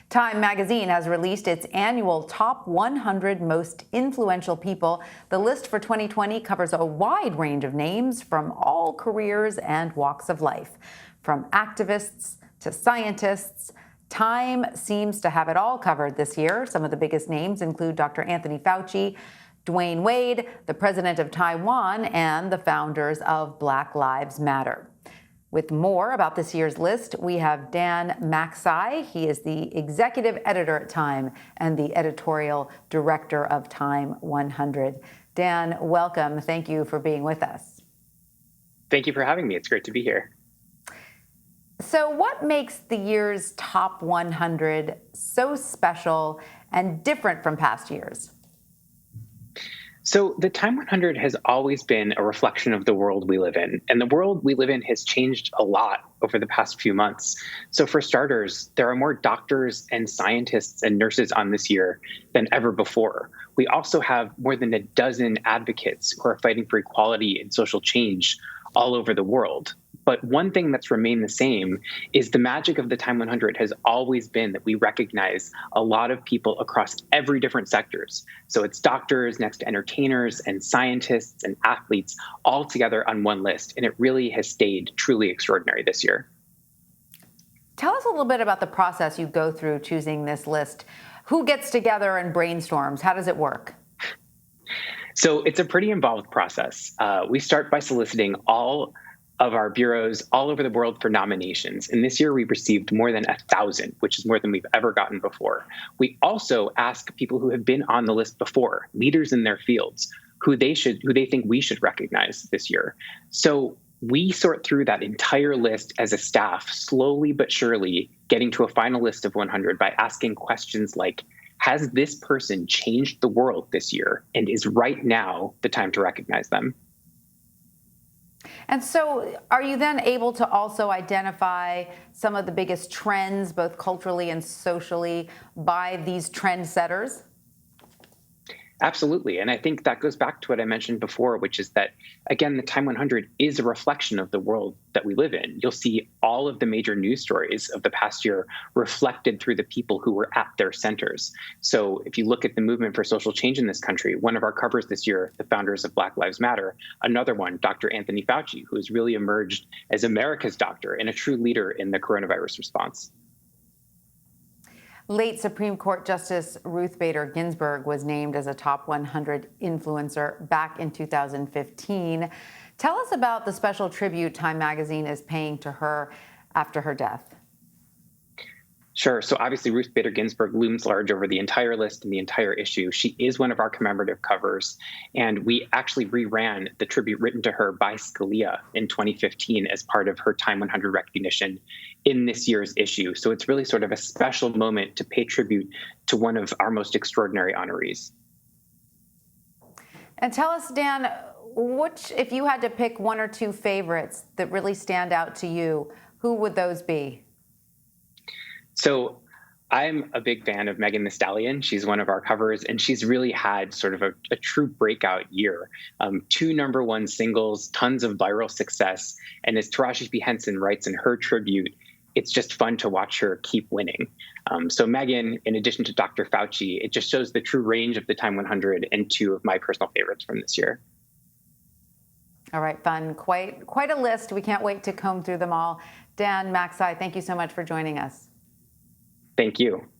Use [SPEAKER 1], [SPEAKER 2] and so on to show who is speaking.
[SPEAKER 1] Time magazine has released its annual Top 100 Most Influential People. The list for 2020 covers a wide range of names from all careers and walks of life. From activists to scientists, Time seems to have it all covered this year. Some of the biggest names include Dr. Anthony Fauci, Dwayne Wade, the president of Taiwan, and the founders of Black Lives Matter. With more about this year's list, we have Dan Macsai. He is the executive editor at Time and the editorial director of Time 100. Dan, welcome. Thank you for being with us.
[SPEAKER 2] Thank you for having me. It's great to be here.
[SPEAKER 1] So what makes the year's Top 100 so special and different from past years?
[SPEAKER 2] So the Time 100 has always been a reflection of the world we live in, and the world we live in has changed a lot over the past few months. So for starters, there are more doctors and scientists and nurses on this year than ever before. We also have more than a dozen advocates who are fighting for equality and social change all over the world. But one thing that's remained the same is the magic of the Time 100 has always been that we recognize a lot of people across every different sectors. So it's doctors next to entertainers and scientists and athletes all together on one list. And it really has stayed truly extraordinary this year.
[SPEAKER 1] Tell us a little bit about the process you go through choosing this list. Who gets together and brainstorms? How does it work?
[SPEAKER 2] So it's a pretty involved process. We start by soliciting all of our bureaus all over the world for nominations. And this year we received more than 1,000, which is more than we've ever gotten before. We also ask people who have been on the list before, leaders in their fields, who they think we should recognize this year. So we sort through that entire list as a staff, slowly but surely getting to a final list of 100 by asking questions like, has this person changed the world this year? And is right now the time to recognize them?
[SPEAKER 1] And so are you then able to also identify some of the biggest trends, both culturally and socially, by these trendsetters?
[SPEAKER 2] Absolutely. And I think that goes back to what I mentioned before, which is that, again, the Time 100 is a reflection of the world that we live in. You'll see all of the major news stories of the past year reflected through the people who were at their centers. So if you look at the movement for social change in this country, one of our covers this year, the founders of Black Lives Matter, another one, Dr. Anthony Fauci, who has really emerged as America's doctor and a true leader in the coronavirus response.
[SPEAKER 1] Late Supreme Court Justice Ruth Bader Ginsburg was named as a top 100 influencer back in 2015. Tell us about the special tribute Time magazine is paying to her after her death.
[SPEAKER 2] Sure. So obviously, Ruth Bader Ginsburg looms large over the entire list and the entire issue. She is one of our commemorative covers. And we actually reran the tribute written to her by Scalia in 2015 as part of her Time 100 recognition in this year's issue. So it's really sort of a special moment to pay tribute to one of our most extraordinary honorees.
[SPEAKER 1] And tell us, Dan, if you had to pick one or two favorites that really stand out to you, who would those be?
[SPEAKER 2] So I'm a big fan of Megan Thee Stallion. She's one of our covers, and she's really had sort of a true breakout year. 2 #1 singles, tons of viral success. And as Taraji P. Henson writes in her tribute, it's just fun to watch her keep winning. So Megan, in addition to Dr. Fauci, it just shows the true range of the Time 100 and 2 of my personal favorites from this year.
[SPEAKER 1] All right, fun. Quite a list. We can't wait to comb through them all. Dan Macsai, thank you so much for joining us.
[SPEAKER 2] Thank you.